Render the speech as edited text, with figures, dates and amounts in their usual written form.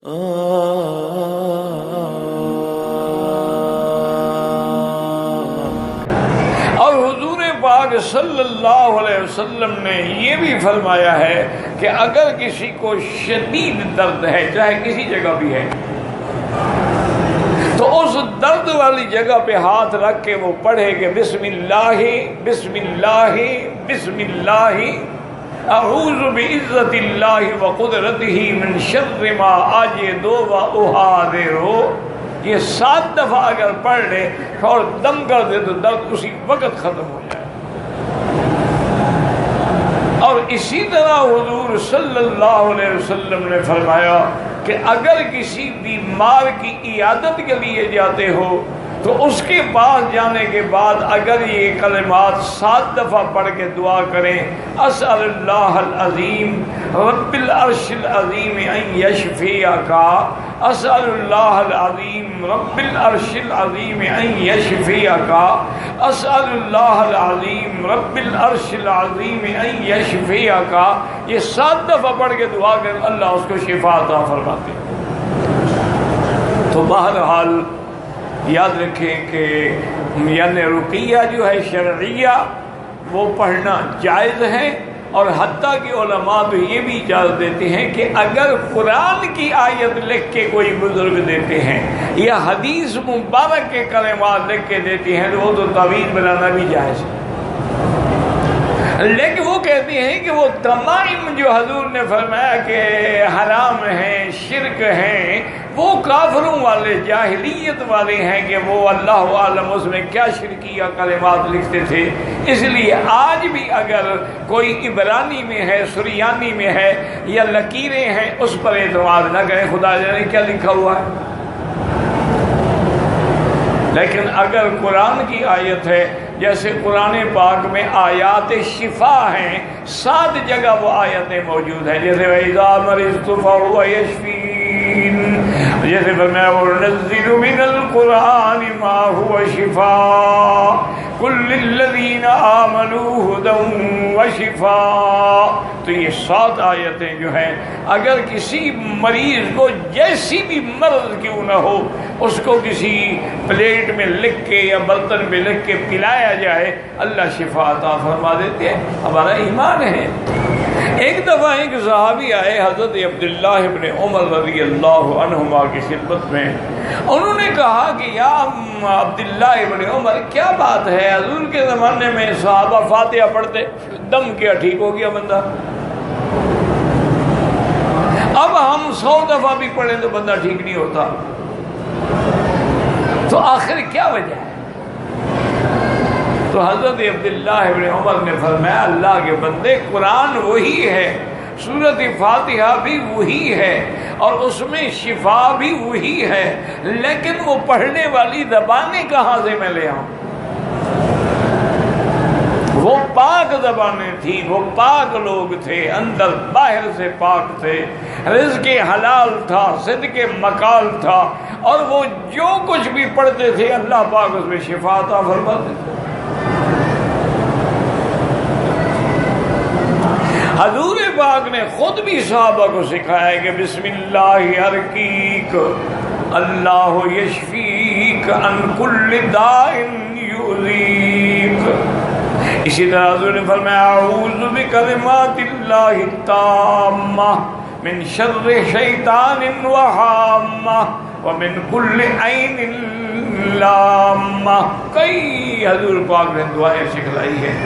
اور حضور پاک صلی اللہ علیہ وسلم نے یہ بھی فرمایا ہے کہ اگر کسی کو شدید درد ہے، چاہے کسی جگہ بھی ہے، تو اس درد والی جگہ پہ ہاتھ رکھ کے وہ پڑھے کہ بسم اللہ بسم اللہ بسم اللہ اعوذ بعزت اللہ وقدرتہ من شر ما اجد واحاذر۔ یہ 7 دفعہ اگر پڑھ لے اور دم کر دے تو درد اسی وقت ختم ہو جائے۔ اور اسی طرح حضور صلی اللہ علیہ وسلم نے فرمایا کہ اگر کسی بیمار کی عیادت کے لیے جاتے ہو تو اس کے پاس جانے کے بعد اگر یہ کلمات 7 دفعہ پڑھ کے دعا کریں، اسأل اللہ العظیم رب العرش العظیم ان یشفیک، اسأل اللہ العظیم رب العرش العظیم ان یشفیک، اسأل اللہ العظیم رب العرش العظیم ان یشفیک، یہ 7 دفعہ پڑھ کے دعا کریں، اللہ اس کو شفا عطا فرماتے ہیں۔ تو بہرحال یاد رکھیں کہ یعنی رقیہ جو ہے شرعیہ وہ پڑھنا جائز ہے، اور حتیٰ کہ علماء تو یہ بھی اجازت دیتے ہیں کہ اگر قرآن کی آیت لکھ کے کوئی بزرگ دیتے ہیں یا حدیث مبارک کے کلمات لکھ کے دیتے ہیں تو وہ تو تعویذ بنانا بھی جائز ہے، لیکن وہ کہتے ہیں کہ وہ تمام جو حضور نے فرمایا کہ حرام ہیں، شرک ہیں، وہ کافروں والے جاہلیت والے ہیں کہ وہ اللہ عالم اس میں کیا شرکیہ کلمات لکھتے تھے۔ اس لیے آج بھی اگر کوئی عبرانی میں ہے، سریانی میں ہے یا لکیریں ہیں، اس پر اعتماد نہ کریں، خدا جانے کیا لکھا ہوا ہے۔ لیکن اگر قرآن کی آیت ہے، جیسے قرآن پاک میں آیات شفا ہیں، 7 جگہ وہ آیتیں موجود ہیں، جیسے وَإِذَا مَرِضْتُ فَهُوَ يَشْفِينِ، جیسے فرمایا وَنُنَزِّلُ مِنَ الْقُرْآنِ مَا هُوَ شِفَاءٌ قُل لِّلَّذِينَ آمَنُوا هُدًى وَشِفَاءٌ۔ تو یہ 7 آیتیں جو ہیں اگر کسی مریض کو جیسی بھی مرض کیوں نہ ہو اس کو کسی پلیٹ میں لکھ کے یا برتن میں لکھ کے پلایا جائے، اللہ شفا عطا فرما دیتے ہیں، ہمارا ایمان ہے۔ ایک دفعہ ایک صحابی آئے حضرت عبداللہ ابن عمر رضی اللہ عنہما کی خدمت میں، انہوں نے کہا کہ یا عبداللہ ابن عمر کیا بات ہے، حضور کے زمانے میں صحابہ فاتحہ پڑھتے، دم کیا ٹھیک ہو گیا بندہ، اب ہم 100 دفعہ بھی پڑھیں تو بندہ ٹھیک نہیں ہوتا، تو آخر کیا وجہ ہے؟ تو حضرت عبداللہ ابن عمر نے فرمایا اللہ کے بندے، قرآن وہی ہے، سورۃ فاتحہ بھی وہی ہے، اور اس میں شفا بھی وہی ہے، لیکن وہ پڑھنے والی زبانیں کہاں سے میں لے آؤں؟ وہ پاک زبانیں تھیں، وہ پاک لوگ تھے، اندر باہر سے پاک تھے، رزق حلال تھا، صدق مقال تھا، اور وہ جو کچھ بھی پڑھتے تھے اللہ پاک اس میں شفا عطا فرماتے تھے۔ حضور پاک نے خود بھی صحابہ کو سکھایا کہ بسم اللہ ارقیک اللہ یشفیک عن کل داء یؤذیک۔ اسی طرح حضور نے فرمایا اعوذ بکلمات اللہ التامہ من شر شیطان وہامہ ومن کل عین لامہ۔ کئی حضور پاک نے دعائیں سکھلائی ہیں۔